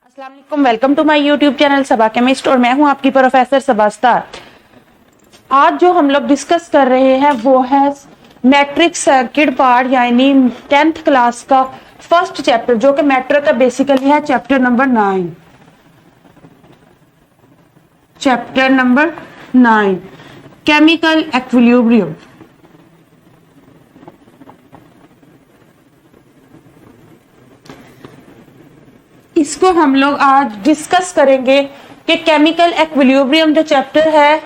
अस्सलाम वालेकुम, welcome to my YouTube channel Saba chemist और मैं हूं आपकी प्रोफेसर सबास्तार। आज जो हम लोग डिस्कस कर रहे हैं वो है मैट्रिक्स सर्किट पार्ट यानी 10th क्लास का फर्स्ट चैप्टर जो कि मैट्रिक का बेसिकली है chapter number 9। Chapter number 9 chemical equilibrium. इसको हम लोग आज डिस्कस करेंगे कि केमिकल इक्विलिब्रियम जो चैप्टर है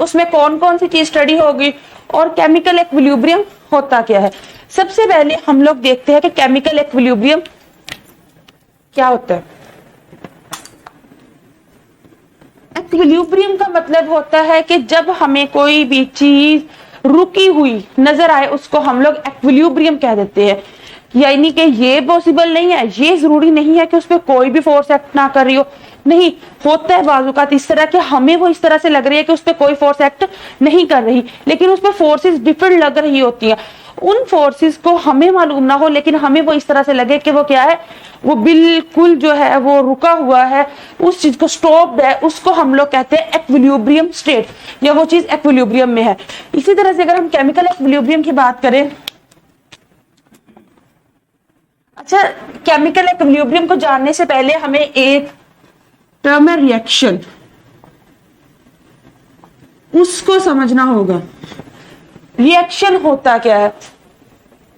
उसमें कौन कौन सी चीज स्टडी होगी और केमिकल इक्विलिब्रियम होता क्या है। सबसे पहले हम लोग देखते हैं कि केमिकल इक्विलिब्रियम क्या होता है। इक्विलिब्रियम का मतलब होता है कि जब हमें कोई भी चीज रुकी हुई नजर आए उसको हम लोग इक्विलिब्रियम कह देते हैं। यानी कि ये पॉसिबल नहीं है, ये जरूरी नहीं है कि उस पर कोई भी फोर्स एक्ट ना कर रही हो, नहीं होता है बाजुकात इस तरह के हमें वो इस तरह से लग रही है कि उस पर कोई फोर्स एक्ट नहीं कर रही लेकिन उस पर फोर्सेस डिफरेंट लग रही होती हैं। उन फोर्सेस को हमें मालूम ना हो लेकिन हमें वो इस तरह से लगे कि वो क्या है, वो बिल्कुल जो है वो रुका हुआ है, उस चीज को स्टॉप्ड है, उसको हम लोग कहते हैं इक्विलिब्रियम स्टेट या वो चीज इक्विलिब्रियम में है। इसी तरह से अगर हम केमिकल इक्विलिब्रियम की बात करें, अच्छा केमिकल इक्विलिब्रियम को जानने से पहले हमें एक टर्म है रिएक्शन, उसको समझना होगा। रिएक्शन होता क्या है?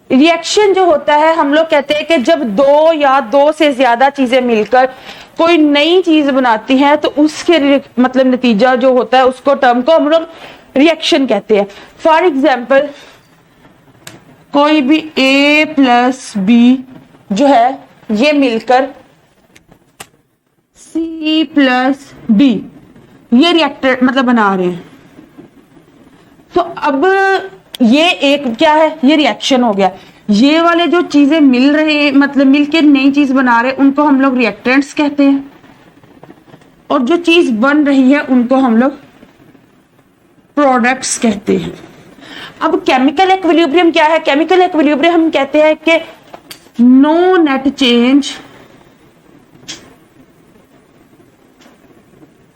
रिएक्शन जो होता है हम लोग कहते हैं कि जब दो या दो से ज्यादा चीजें मिलकर कोई नई चीज बनाती हैं तो उसके मतलब नतीजा जो होता है उसको टर्म को हम लोग रिएक्शन कहते हैं। फॉर एग्जाम्पल कोई भी A प्लस बी जो है ये मिलकर C प्लस डी ये रिएक्टर मतलब बना रहे हैं। तो अब ये एक क्या है, ये रिएक्शन हो गया। ये वाले जो चीजें मिल रहे मतलब मिलकर नई चीज बना रहे उनको हम लोग रिएक्टेंट्स कहते हैं और जो चीज बन रही है उनको हम लोग प्रोडक्ट्स कहते हैं। अब केमिकल इक्विलिब्रियम क्या है? केमिकल इक्विलिब्रियम हम कहते हैं कि no net change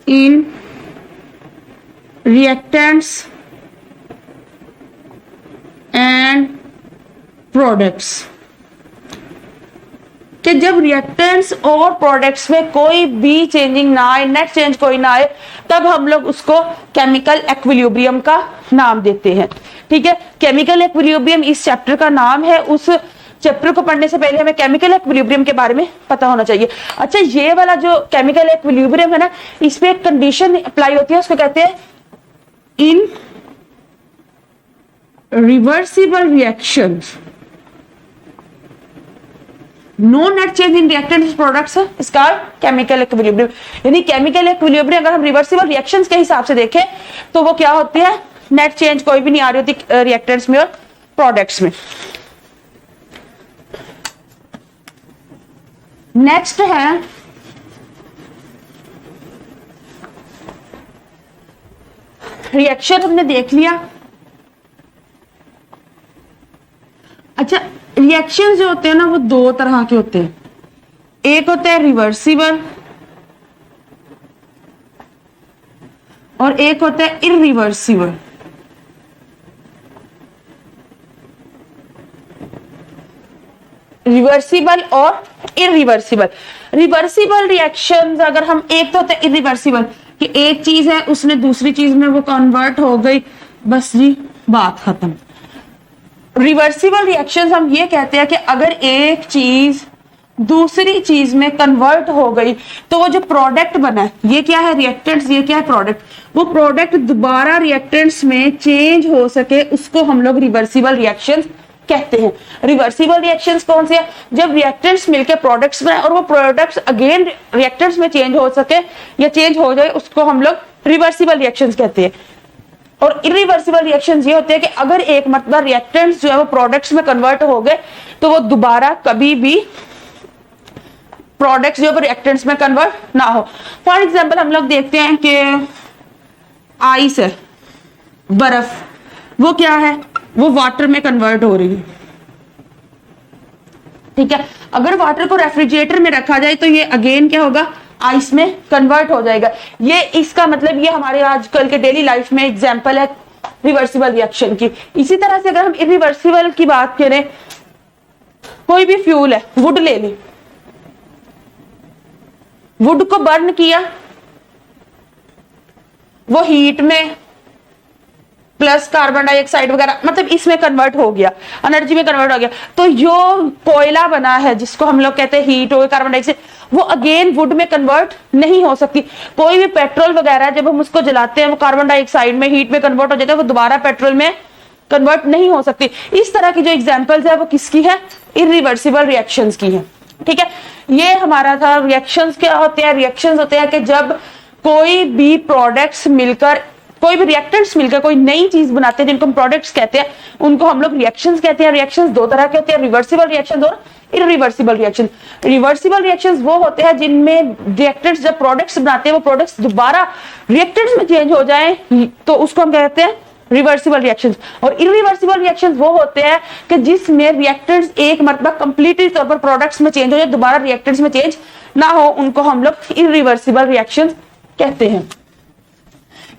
in reactants and products, कि जब रिएक्टेंट्स और प्रोडक्ट्स में कोई भी चेंजिंग ना आए, नेट चेंज कोई ना आए, तब हम लोग उसको केमिकल इक्विलिब्रियम का नाम देते हैं। ठीक है, केमिकल इक्विलिब्रियम इस चैप्टर का नाम है। उस चैप्टर को पढ़ने से पहले हमें केमिकल इक्विलिब्रियम के बारे में पता होना चाहिए। अच्छा ये वाला जो केमिकल इक्विलिब्रियम है ना, इस पे एक कंडीशन अप्लाई होती है, उसको कहते हैं in reversible reactions no net change in reactants products इसका केमिकल इक्विलिब्रियम। यानी केमिकल इक्विलिब्रियम अगर हम रिवर्सिबल रिएक्शंस के हिसाब से देखें तो वो क्या होती है, नेट चेंज कोई भी नहीं आ रही होती रिएक्टेंट्स में और प्रोडक्ट्स में। नेक्स्ट है रिएक्शन, हमने देख लिया। अच्छा रिएक्शन जो होते हैं ना वो दो तरह के होते हैं, एक होता है रिवर्सिबल और एक होता है इरिवर्सिबल। रिवर्सिबल और इरिवर्सिबल। रिवर्सिबल रिएक्शंस अगर हम, एक तो होता है इरिवर्सिबल कि एक चीज है उसने दूसरी चीज में वो कन्वर्ट हो गई, बस जी बात खत्म। रिवर्सिबल रिएक्शंस हम ये कहते हैं कि अगर एक चीज दूसरी चीज में कन्वर्ट हो गई तो वो जो प्रोडक्ट बना है, ये क्या है रिएक्टेंट्स, ये क्या है प्रोडक्ट, वो प्रोडक्ट दोबारा रिएक्टेंट्स में चेंज हो सके उसको हम लोग रिवर्सिबल रिएक्शंस कहते हैं। रिवर्सिबल रिएक्शंस कौन से हैं? जब रिएक्टेंट्स मिलकर प्रोडक्ट्स बनाए और वो प्रोडक्ट्स अगेन रिएक्टेंट्स में चेंज हो सके या चेंज हो जाए उसको हम लोग रिवर्सिबल रिएक्शंस कहते हैं। और इरिवर्सिबल रिएक्शंस ये होते हैं कि अगर एक मरतबा रिएक्टेंट्स जो है वो प्रोडक्ट्स में कन्वर्ट हो गए तो वो दोबारा कभी भी प्रोडक्ट्स जो है रिएक्टेंट्स में कन्वर्ट ना हो। फॉर एग्जांपल हम लोग देखते हैं कि आइस है, बर्फ, वो क्या है, वो वाटर में कन्वर्ट हो रही है। ठीक है। अगर वाटर को रेफ्रिजरेटर में रखा जाए तो ये अगेन क्या होगा, आइस में कन्वर्ट हो जाएगा। ये इसका मतलब ये हमारे आजकल के डेली लाइफ में एग्जांपल है रिवर्सिबल रिएक्शन की। इसी तरह से अगर हम इरिवर्सिबल की बात करें, कोई भी फ्यूल है, वुड ले ली, वुड को बर्न किया, वो हीट में प्लस कार्बन डाइऑक्साइड वगैरह मतलब इसमें कन्वर्ट हो गया, एनर्जी में कन्वर्ट हो गया। तो जो कोयला बना है जिसको हम लोग कहते हैं हीट हो गया, कार्बन डाइऑक्साइड, वो अगेन वुड में कन्वर्ट नहीं हो सकती। कोई भी पेट्रोल वगैरह जब हम उसको जलाते हैं वो कार्बन डाइऑक्साइड में हीट में कन्वर्ट हो जाता है, वो दोबारा पेट्रोल में कन्वर्ट नहीं हो सकती। इस तरह की जो एग्जांपल्स है वो किसकी है, इरिवर्सिबल रिएक्शंस की है। ठीक है, ये हमारा था। रिएक्शंस क्या होते हैं, रिएक्शंस होते हैं कि जब कोई भी प्रोडक्ट्स मिलकर, कोई भी रिएक्टेंट्स मिलकर कोई नई चीज बनाते हैं जिनको हम प्रोडक्ट्स कहते हैं, उनको हम लोग रिएक्शंस कहते हैं। रिएक्शंस दो तरह के होते हैं, रिवर्सिबल रिएक्शंस और इरिवर्सिबल रिएक्शन। रिवर्सिबल रिएक्शंस वो होते हैं जिनमें रिएक्टेंट्स जब प्रोडक्ट्स बनाते हैं वो प्रोडक्ट्स दोबारा रिएक्टेंट्स में चेंज हो जाए तो उसको हम कहते हैं रिवर्सिबल रिएक्शंस। और इरिवर्सिबल रिएक्शंस वो होते हैं कि जिसमें रिएक्टेंट्स एक मरतबा कंप्लीटली तौर पर प्रोडक्ट्स में चेंज हो जाए, दोबारा रिएक्टेंट्स में चेंज ना हो, उनको हम लोग इरिवर्सिबल रिएक्शंस कहते हैं।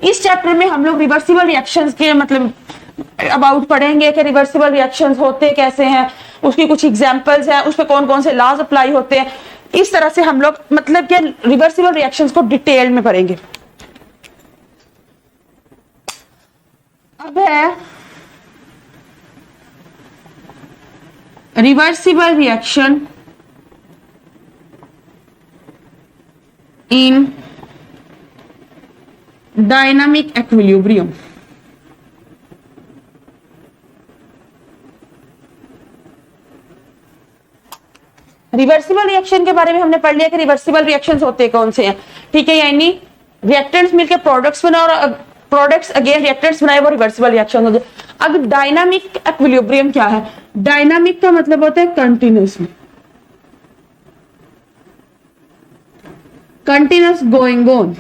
इस चैप्टर में हम लोग रिवर्सिबल रिएक्शंस के मतलब अबाउट पढ़ेंगे कि रिवर्सिबल रिएक्शंस होते कैसे हैं, उसकी कुछ एग्जांपल्स हैं, उस पर कौन कौन से लॉज अप्लाई होते हैं। इस तरह से हम लोग मतलब कि रिवर्सिबल रिएक्शंस को डिटेल में पढ़ेंगे। अब है reversible reaction in dynamic equilibrium. Reversible reaction के बारे में हमने पढ़ लिया कि रिवर्सिबल रिएक्शंस होते कौन से हैं। ठीक है, यानी रिएक्टेंट्स मिलकर प्रोडक्ट्स बनाओ और प्रोडक्ट्स अगेन रिएक्टेंट्स बनाए, वो रिवर्सिबल रिएक्शन होते हैं। अब डायनामिक इक्विलिब्रियम क्या है, डायनामिक का मतलब होता है कंटिन्यूअस, कंटिन्यूअस गोइंग ऑन।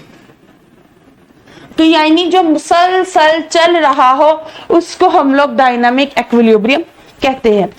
तो यानी जो मुसलसल चल रहा हो उसको हम लोग डायनामिक इक्विलिब्रियम कहते हैं।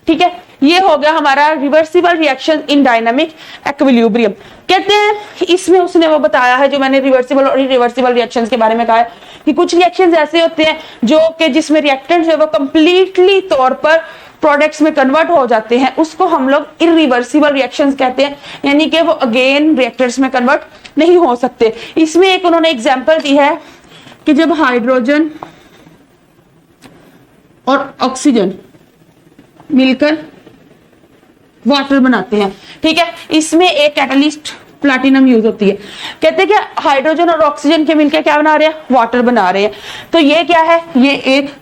ठीक है, ये हो गया हमारा reversible reaction in dynamic equilibrium कहते हैं। इसमें उसने वो बताया है जो मैंने रिवर्सिबल और इरिवर्सिबल रिएक्शंस के बारे में कहा है कि कुछ रिएक्शंस ऐसे होते हैं जो कि जिसमें रिएक्टेंट्स है वो कंप्लीटली तौर पर प्रोडक्ट्स में कन्वर्ट हो जाते हैं, उसको हम लोग इरिवर्सिबल रिएक्शंस कहते हैं, यानी कि वो अगेन रिएक्टर्स में कन्वर्ट नहीं हो सकते। इसमें एक उन्होंने एग्जांपल दी है कि जब हाइड्रोजन और ऑक्सीजन मिलकर वाटर बनाते हैं। ठीक है, इसमें एक कैटलिस्ट प्लैटिनम यूज होती है। कहते हैं कि हाइड्रोजन और ऑक्सीजन के मिलकर क्या बना रहे हैं, वाटर बना रहे हैं। तो ये क्या है, ये एक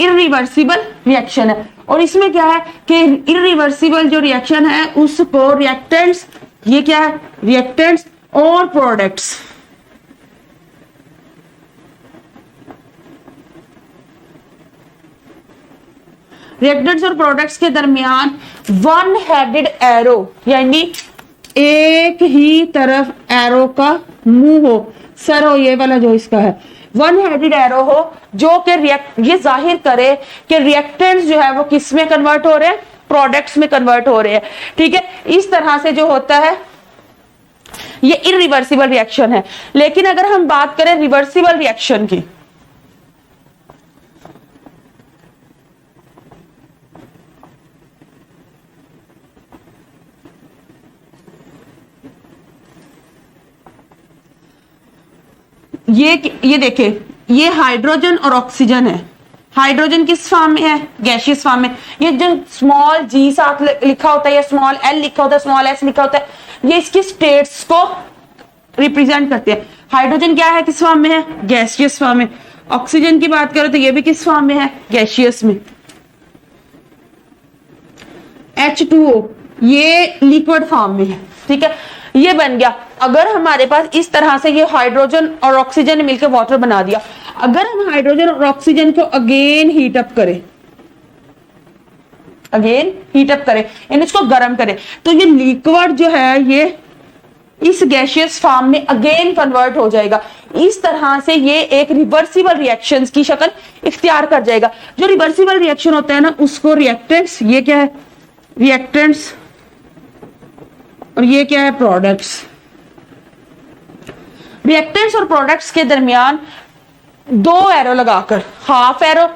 इरिवर्सिबल रिएक्शन है। और इसमें क्या है कि इरिवर्सिबल जो रिएक्शन है उसको रिएक्टेंट्स, ये क्या है, रिएक्टेंट्स और प्रोडक्ट्स, रिएक्टेंट्स और प्रोडक्ट्स के दरमियान वन हेडेड एरो, यानी एक ही तरफ एरो का मुंह हो, सर हो, ये वाला जो इसका है वन हेडेड एरो हो, जो कि ये जाहिर करे कि रिएक्टेंट्स जो है वो किस में कन्वर्ट हो रहे हैं, प्रोडक्ट्स में कन्वर्ट हो रहे हैं। ठीक है, इस तरह से जो होता है ये इरिवर्सिबल रिएक्शन है। लेकिन अगर हम बात करें रिवर्सिबल रिएक्शन की, ये देखिए, ये हाइड्रोजन और ऑक्सीजन है। हाइड्रोजन किस फॉर्म में है, गैसियस फॉर्म में। ये जो स्मॉल जी साथ लिखा होता है या स्मॉल एल लिखा होता है, स्मॉल एस लिखा होता है, ये इसकी स्टेट्स को रिप्रेजेंट करते हैं। हाइड्रोजन क्या है, किस फॉर्म में है, गैसियस फॉर्म में। ऑक्सीजन की बात करो तो ये भी किस फॉर्म में है, गैसियस में। H2O ये लिक्विड फॉर्म में है। ठीक है, ये बन गया। अगर हमारे पास इस तरह से ये हाइड्रोजन और ऑक्सीजन ने मिलकर वाटर बना दिया, अगर हम हाइड्रोजन और ऑक्सीजन को अगेन हीट अप करें अगेन हीट अप करे, यानी इसको गर्म करे, तो ये लिक्विड जो है ये इस गैशियस फॉर्म में अगेन कन्वर्ट हो जाएगा। इस तरह से ये एक रिवर्सिबल रिएक्शंस की शक्ल इख्तियार कर जाएगा। जो रिवर्सिबल रिएक्शन होता है ना, उसको रिएक्टेंट्स, ये क्या है रिएक्टेंट्स, और ये क्या है प्रोडक्ट्स। रिएक्टेंट्स और प्रोडक्ट्स के दरमियान दो एरो लगाकर हाफ एरो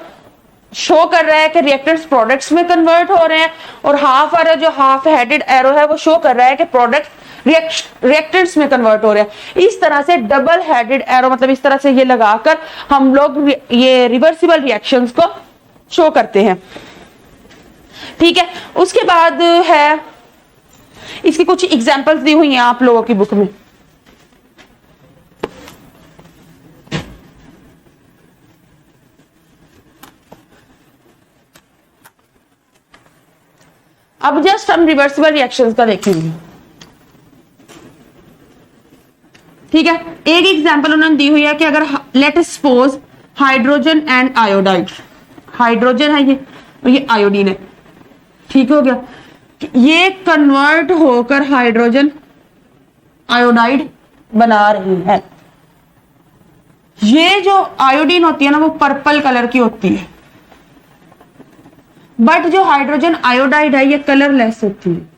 शो कर रहा है कि रिएक्टेंट्स प्रोडक्ट्स में कन्वर्ट हो रहे हैं, और हाफ एरो जो हाफ हेडेड एरो है वो शो कर रहा है कि प्रोडक्ट्स रिएक्टेंट्स में कन्वर्ट हो रहे हैं। इस तरह से डबल हेडेड एरो, मतलब इस तरह से ये लगाकर हम लोग ये रिवर्सिबल रिएक्शंस को शो करते हैं। ठीक है, उसके बाद है इसकी कुछ एग्जांपल्स दी हुई हैं आप लोगों की बुक में। अब जस्ट हम रिवर्सिबल रिएक्शंस का देखेंगे। ठीक है, एक एग्जांपल उन्होंने दी हुई है कि अगर let suppose hydrogen and iodide, hydrogen है ये और ये आयोडीन है, ठीक हो गया, ये कन्वर्ट होकर हाइड्रोजन आयोडाइड बना रही है। ये जो आयोडीन होती है ना वो पर्पल कलर की होती है, बट जो हाइड्रोजन आयोडाइड है ये कलरलेस होती है।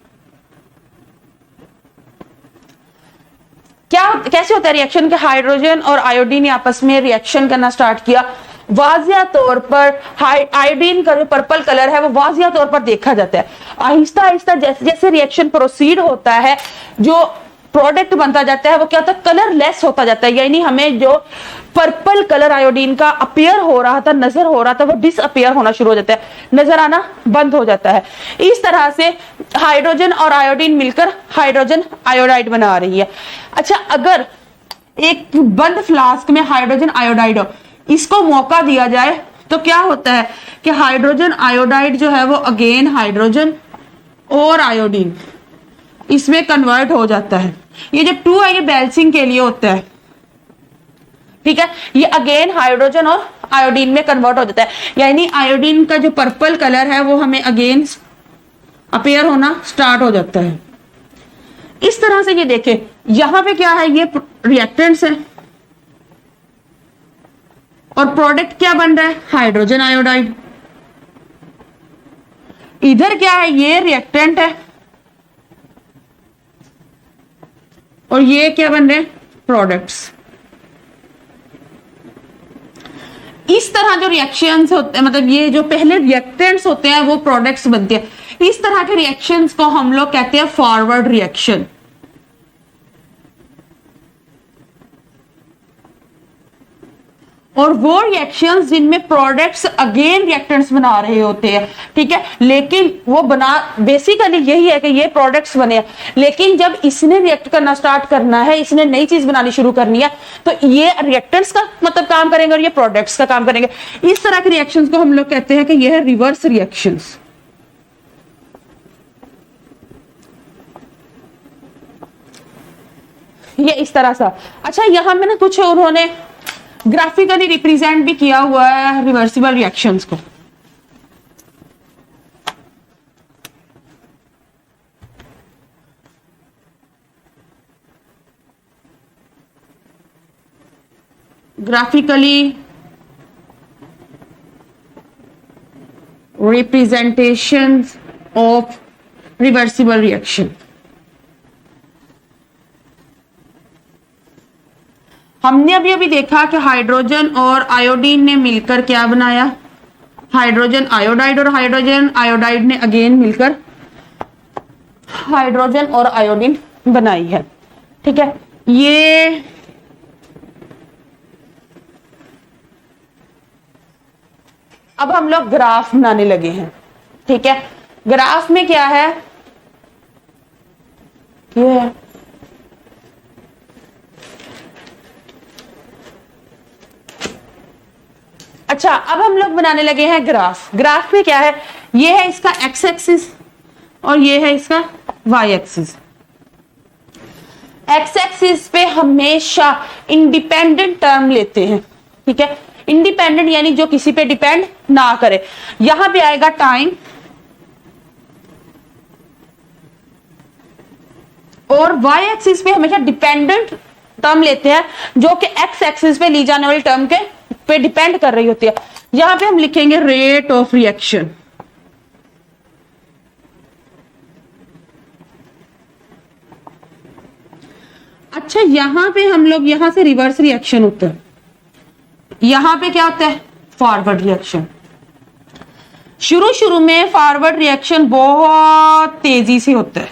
क्या कैसे होता है रिएक्शन के हाइड्रोजन और आयोडीन आपस में रिएक्शन करना स्टार्ट किया, वाजिया तौर पर आयोडीन का जो पर्पल कलर है वो वाजिया तौर पर देखा जाता है। आहिस्ता आहिस्ता जैसे जैसे रिएक्शन प्रोसीड होता है, जो प्रोडक्ट बनता जाता है वो क्या होता है, कलरलेस होता जाता है, यानी हमें जो पर्पल कलर आयोडीन का अपीयर हो रहा था, नजर हो रहा था, वो डिसअपीयर होना शुरू हो जाता है, नजर आना बंद हो जाता है। इस तरह से हाइड्रोजन और आयोडीन मिलकर हाइड्रोजन आयोडाइड बना रही है। अच्छा, अगर एक बंद फ्लास्क में हाइड्रोजन आयोडाइड हो, इसको मौका दिया जाए तो क्या होता है कि हाइड्रोजन आयोडाइड जो है वो अगेन हाइड्रोजन और आयोडीन इसमें कन्वर्ट हो जाता है। ये जो 2 है ये बैलेंसिंग के लिए होता है। ठीक है, ये अगेन हाइड्रोजन और आयोडीन में कन्वर्ट हो जाता है, यानी आयोडीन का जो पर्पल कलर है वो हमें अगेन अपीयर होना स्टार्ट हो जाता है। इस तरह से ये देखें, यहां पे क्या है, ये रिएक्टेंट्स है और प्रोडक्ट क्या बन रहा है, हाइड्रोजन आयोडाइड। इधर क्या है, ये रिएक्टेंट है और ये क्या बन रहे हैं, प्रोडक्ट्स। इस तरह जो रिएक्शंस होते हैं, मतलब ये जो पहले रिएक्टेंट्स होते हैं वो प्रोडक्ट्स बनते हैं। इस तरह के रिएक्शंस को हम लोग कहते हैं फॉरवर्ड रिएक्शन। और वो रिएक्शंस जिनमें प्रोडक्ट्स अगेन रिएक्टेंट्स बना रहे होते हैं, ठीक है, लेकिन वो बना बेसिकली यही है कि ये प्रोडक्ट्स बने हैं, लेकिन जब इसने रिएक्ट करना स्टार्ट करना है, इसने नई चीज बनानी शुरू करनी है, तो ये रिएक्टेंट्स का मतलब काम करेंगे और ये प्रोडक्ट्स का काम करेंगे। इस तरह के रिएक्शंस को हम लोग कहते हैं कि ये है रिवर्स रिएक्शंस। ये इस तरह सा। अच्छा, यहां में ना कुछ उन्होंने ग्राफिकली रिप्रेजेंट भी किया हुआ है रिवर्सिबल रिएक्शंस को। Graphically representations of reversible reaction. हमने अभी अभी देखा कि हाइड्रोजन और आयोडीन ने मिलकर क्या बनाया, हाइड्रोजन आयोडाइड, और हाइड्रोजन आयोडाइड ने अगेन मिलकर हाइड्रोजन और आयोडीन बनाई है। ठीक है, ये अब हम लोग ग्राफ बनाने लगे हैं। ठीक है, ग्राफ में क्या है, ये है अच्छा, अब हम लोग बनाने लगे हैं ग्राफ। ग्राफ में क्या है, ये है इसका एक्स एक्सिस और ये है इसका वाई एक्सिस। एक्स एक्सिस पे हमेशा इंडिपेंडेंट टर्म लेते हैं। ठीक है, इंडिपेंडेंट यानी जो किसी पे डिपेंड ना करे। यहां पे आएगा टाइम और वाई एक्सिस पे हमेशा डिपेंडेंट टर्म लेते हैं जो कि एक्स एक्सिस पे ली जाने वाली टर्म के पे डिपेंड कर रही होती है। यहां पे हम लिखेंगे रेट ऑफ रिएक्शन। अच्छा, यहां पे हम लोग यहां से रिवर्स रिएक्शन होता है, यहां पे क्या होता है फॉरवर्ड रिएक्शन। शुरू शुरू में फॉरवर्ड रिएक्शन बहुत तेजी से होता है,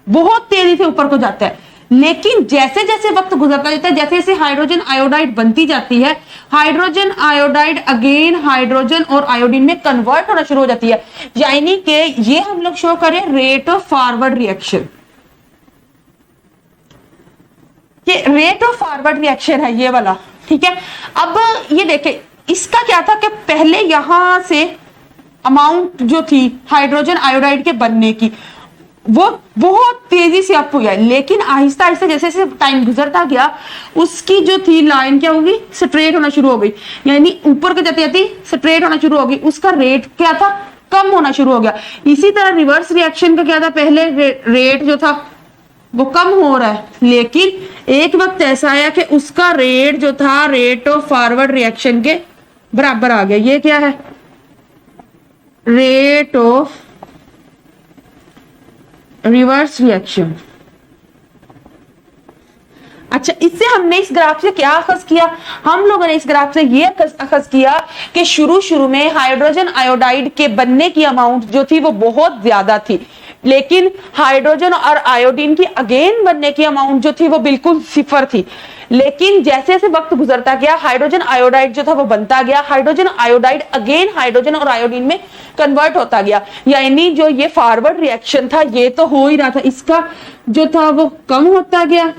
बहुत तेजी से ऊपर को जाता है, लेकिन जैसे जैसे वक्त गुजरता जाता है, जैसे जैसे हाइड्रोजन आयोडाइड बनती जाती है, हाइड्रोजन आयोडाइड अगेन हाइड्रोजन और आयोडीन में कन्वर्ट होना शुरू हो जाती है। यानी कि ये हम लोग शो करें रेट ऑफ फॉरवर्ड रिएक्शन, ये रेट ऑफ फॉरवर्ड रिएक्शन है ये वाला, ठीक है। अब ये देखें, इसका क्या था कि पहले यहां से अमाउंट जो थी हाइड्रोजन आयोडाइड के बनने की वो बहुत तेजी से अप हुआ है, लेकिन आहिस्ता आहिस्ता जैसे जैसे टाइम गुजरता गया उसकी जो थी लाइन क्या होगी स्ट्रेट होना शुरू हो गई, यानी ऊपर को जाती जाती स्ट्रेट होना शुरू हो गई, उसका रेट क्या था कम होना शुरू हो गया। इसी तरह रिवर्स रिएक्शन का क्या था, पहले रेट जो था वो कम हो रहा है, लेकिन एक वक्त ऐसा आया कि उसका रेट जो था रेट ऑफ फॉरवर्ड रिएक्शन के बराबर आ गया। ये क्या है, रेट ऑफ रिवर्स रिएक्शन। अच्छा, इससे हमने इस ग्राफ से क्या अखज किया, हम लोगों ने इस ग्राफ से ये अखज किया कि शुरू शुरू में हाइड्रोजन आयोडाइड के बनने की अमाउंट जो थी वो बहुत ज्यादा थी, लेकिन हाइड्रोजन और आयोडीन की अगेन बनने की अमाउंट जो थी वो बिल्कुल सिफर थी। लेकिन जैसे जैसे वक्त गुजरता गया हाइड्रोजन आयोडाइड जो था वो बनता गया, हाइड्रोजन आयोडाइड अगेन हाइड्रोजन और आयोडीन में कन्वर्ट होता गया, यानी जो ये फॉरवर्ड रिएक्शन था ये तो हो ही रहा था, इसका जो था वो कम होता गया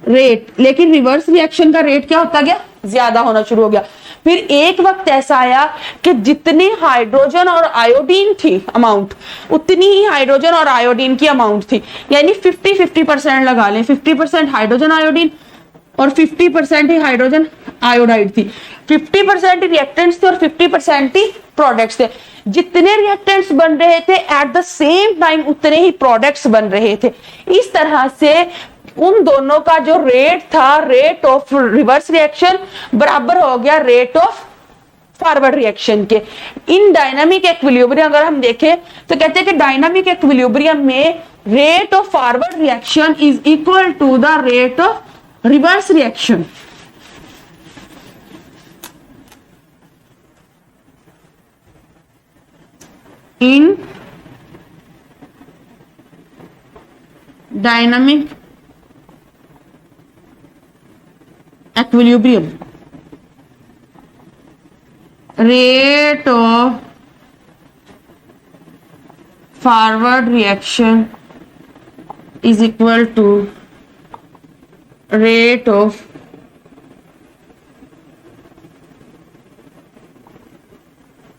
रेट, लेकिन रिवर्स रिएक्शन का रेट क्या होता गया ज्यादा होना शुरू हो गया। फिर एक वक्त ऐसा आया कि जितनी हाइड्रोजन और आयोडीन थी अमाउंट उतनी ही हाइड्रोजन और आयोडीन की अमाउंट थी, यानी 50-50% लगा लें, 50% हाइड्रोजन आयोडीन और 50% ही हाइड्रोजन आयोडाइड थी, 50% रिएक्टेंट्स थे और 50% ही प्रोडक्ट्स थे। जितने रिएक्टेंट्स बन रहे थे एट द सेम टाइम उतने ही प्रोडक्ट्स बन रहे थे। इस तरह से उन दोनों का जो रेट था रेट ऑफ रिवर्स रिएक्शन बराबर हो गया रेट ऑफ फॉरवर्ड रिएक्शन के। इन डायनामिक इक्विलिब्रियम अगर हम देखें तो कहते हैं कि डायनामिक इक्विलिब्रियम में rate of forward reaction is equal to the rate of reverse reaction. In dynamic equilibrium rate of forward reaction is equal to rate of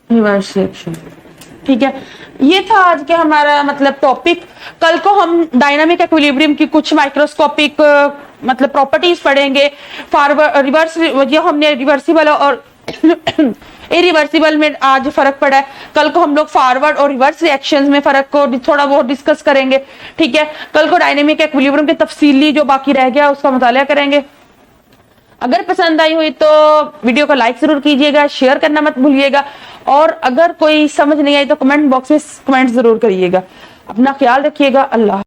reverse reaction। ठीक है, ये था आज के हमारा मतलब टॉपिक। कल को हम डायनामिक इक्विलिब्रियम की कुछ माइक्रोस्कोपिक मतलब प्रॉपर्टीज पढ़ेंगे। फॉरवर्ड रिवर्स जो हमने रिवर्सिबल और इरिवर्सिबल में आज फर्क पड़ा है, कल को हम लोग फॉरवर्ड और रिवर्स रिएक्शंस में फर्क को थोड़ा बहुत डिस्कस करेंगे। ठीक है, कल को डायनामिक इक्विलिब्रियम के तफसीली जो बाकी रह गया उसका मुताला करेंगे। अगर पसंद आई हुई तो वीडियो को लाइक जरूर कीजिएगा, शेयर करना मत भूलिएगा, और अगर कोई समझ नहीं आई तो कमेंट बॉक्स में कमेंट जरूर करिएगा। अपना ख्याल रखिएगा। अल्लाह।